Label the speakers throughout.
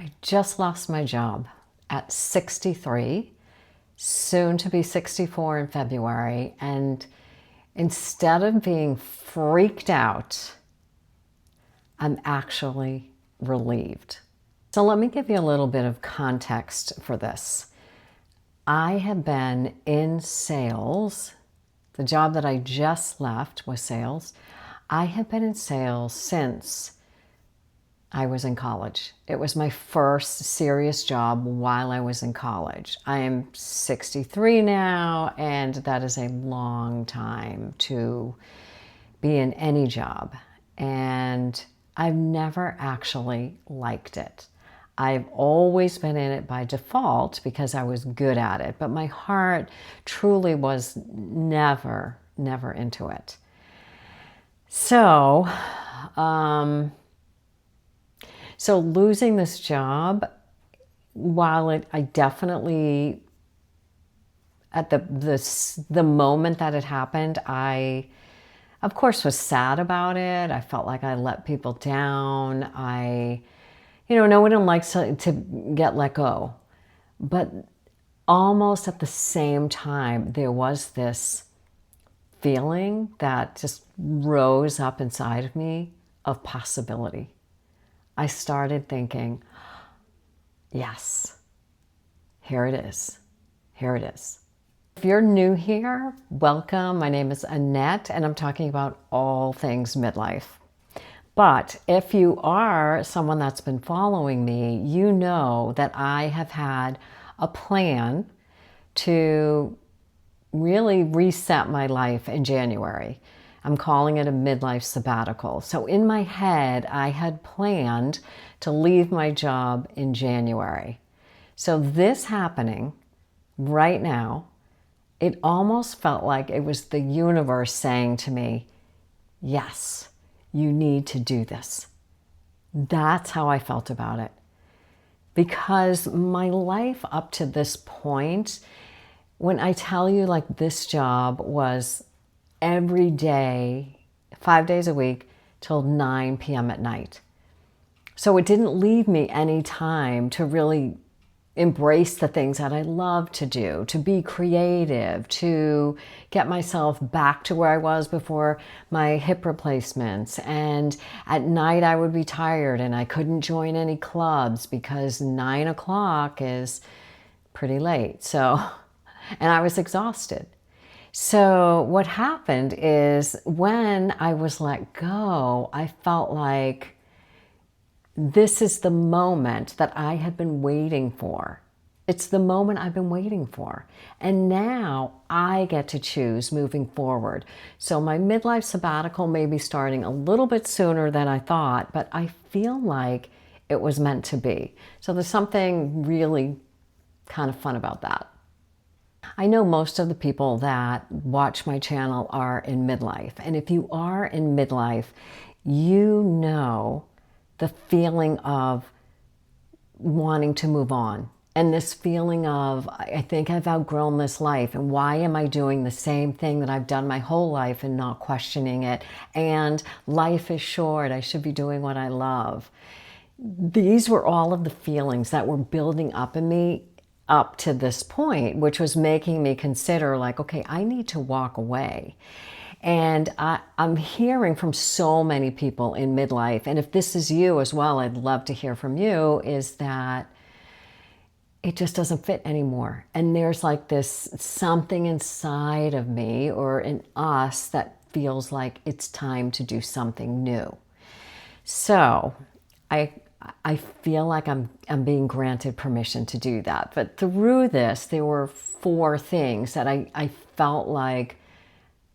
Speaker 1: I just lost my job at 63, soon to be 64 in February. And instead of being freaked out, I'm actually relieved. So let me give you a little bit of context for this. I have been in sales. The job that I just left was sales. I have been in sales since I was in college. It was my first serious job while I was in college. I am 63 now, and that is a long time to be in any job. And I've never actually liked it. I've always been in it by default because I was good at it, but my heart truly was never into it. So, So losing this job, while I definitely, at the moment that it happened, I, of course, was sad about it. I felt like I let people down. No one likes to get let go. But almost at the same time, there was this feeling that just rose up inside of me of possibility. I started thinking, yes, here it is. Here it is. If you're new here, welcome. My name is Annette, and I'm talking about all things midlife. But if you are someone that's been following me, you know that I have had a plan to really reset my life in January. I'm calling it a midlife sabbatical. So in my head, I had planned to leave my job in January. So this happening right now, it almost felt like it was the universe saying to me, yes, you need to do this. That's how I felt about it. Because my life up to this point, when I tell you like this job was every day, 5 days a week, till 9 p.m. at night. So it didn't leave me any time to really embrace the things that I love to do, to be creative, to get myself back to where I was before my hip replacements. And at night I would be tired and I couldn't join any clubs because 9 o'clock is pretty late. So, and I was exhausted. So what happened is when I was let go, I felt like this is the moment that I had been waiting for. It's the moment I've been waiting for. And now I get to choose moving forward. So my midlife sabbatical may be starting a little bit sooner than I thought, but I feel like it was meant to be. So there's something really kind of fun about that. I know most of the people that watch my channel are in midlife. And if you are in midlife, you know the feeling of wanting to move on. And this feeling of, I think I've outgrown this life. And why am I doing the same thing that I've done my whole life and not questioning it? And life is short. I should be doing what I love. These were all of the feelings that were building up in me up to this point, which was making me consider like, okay, I need to walk away. And I'm hearing from so many people in midlife, and if this is you as well, I'd love to hear from you, is that it just doesn't fit anymore. And there's like this something inside of me or in us that feels like it's time to do something new. So I feel like I'm being granted permission to do that. But through this, there were 4 things that I felt like,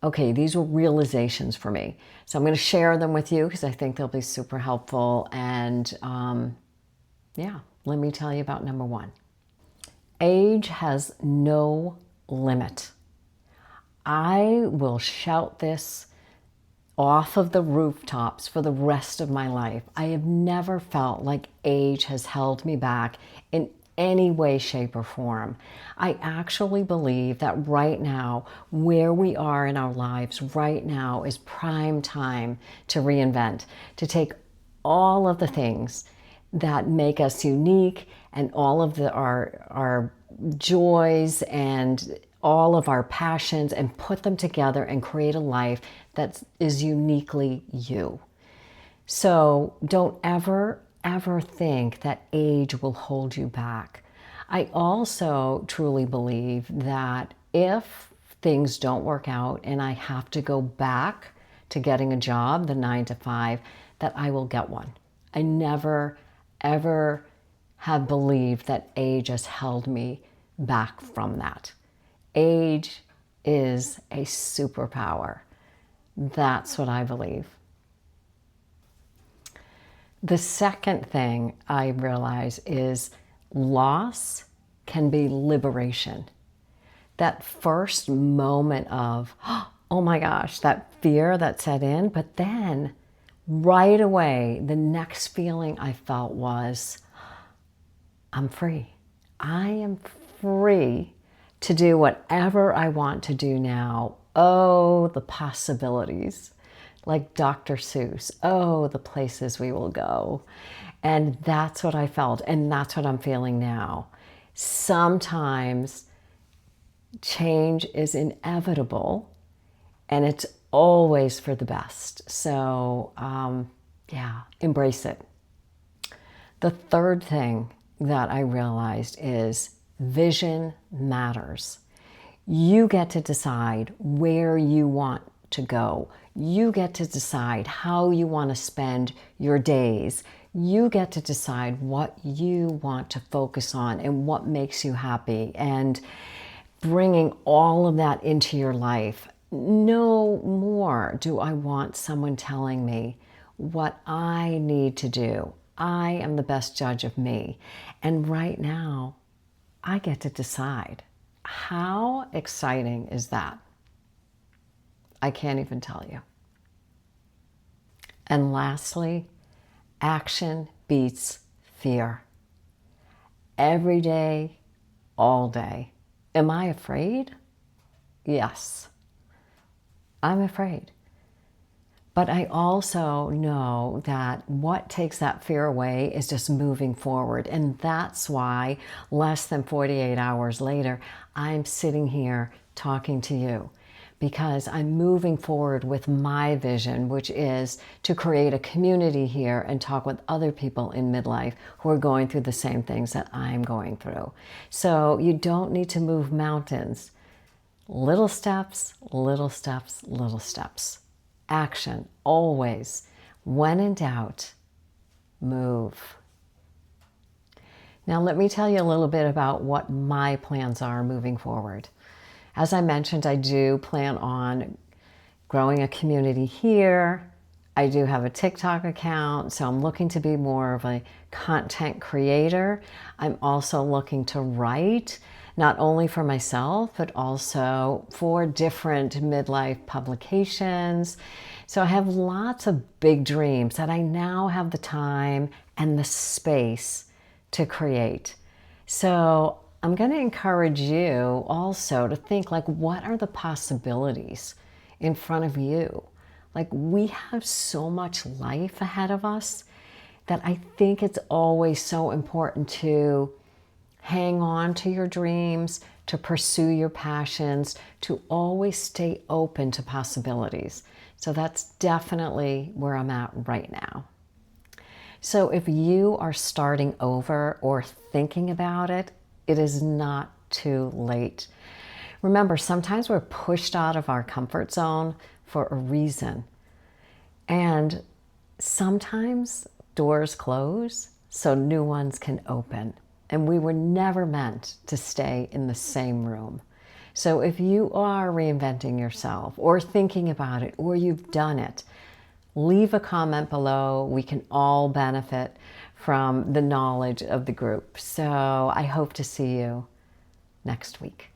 Speaker 1: okay, these were realizations for me. So I'm going to share them with you because I think they'll be super helpful. And yeah, let me tell you about number 1. Age has no limit. I will shout this off of the rooftops for the rest of my life. I have never felt like age has held me back in any way, shape, or form. I actually believe that right now, where we are in our lives right now is prime time to reinvent, to take all of the things that make us unique, and all of our joys and all of our passions, and put them together and create a life that is uniquely you. So don't ever, ever think that age will hold you back. I also truly believe that if things don't work out and I have to go back to getting a job, the 9 to 5, that I will get one. I never, ever have believed that age has held me back from that. Age is a superpower. That's what I believe. The second thing I realize is loss can be liberation. That first moment of, oh my gosh, that fear that set in, but then right away, the next feeling I felt was, I'm free. I am free to do whatever I want to do now. Oh, the possibilities. Like Dr. Seuss, oh, the places we will go. And that's what I felt, and that's what I'm feeling now. Sometimes change is inevitable, and it's always for the best. So, yeah, embrace it. The third thing that I realized is vision matters. You get to decide where you want to go. You get to decide how you want to spend your days. You get to decide what you want to focus on and what makes you happy, and bringing all of that into your life. No more do I want someone telling me what I need to do. I am the best judge of me. And right now, I get to decide. How exciting is that? I can't even tell you. And lastly, action beats fear. Every day, all day. Am I afraid? Yes, I'm afraid. But I also know that what takes that fear away is just moving forward. And that's why less than 48 hours later, I'm sitting here talking to you, because I'm moving forward with my vision, which is to create a community here and talk with other people in midlife who are going through the same things that I'm going through. So you don't need to move mountains. Little steps, little steps, little steps. Action, always. When in doubt, move. Now let me tell you a little bit about what my plans are moving forward. As I mentioned, I do plan on growing a community here. I do have a TikTok account, so I'm looking to be more of a content creator. I'm also looking to write, not only for myself, but also for different midlife publications. So I have lots of big dreams that I now have the time and the space to create. So I'm going to encourage you also to think, like, what are the possibilities in front of you? Like, we have so much life ahead of us that I think it's always so important to hang on to your dreams, to pursue your passions, to always stay open to possibilities. So that's definitely where I'm at right now. So if you are starting over or thinking about it, it is not too late. Remember, sometimes we're pushed out of our comfort zone for a reason. And sometimes doors close so new ones can open. And we were never meant to stay in the same room. So if you are reinventing yourself or thinking about it, or you've done it, leave a comment below. We can all benefit from the knowledge of the group. So I hope to see you next week.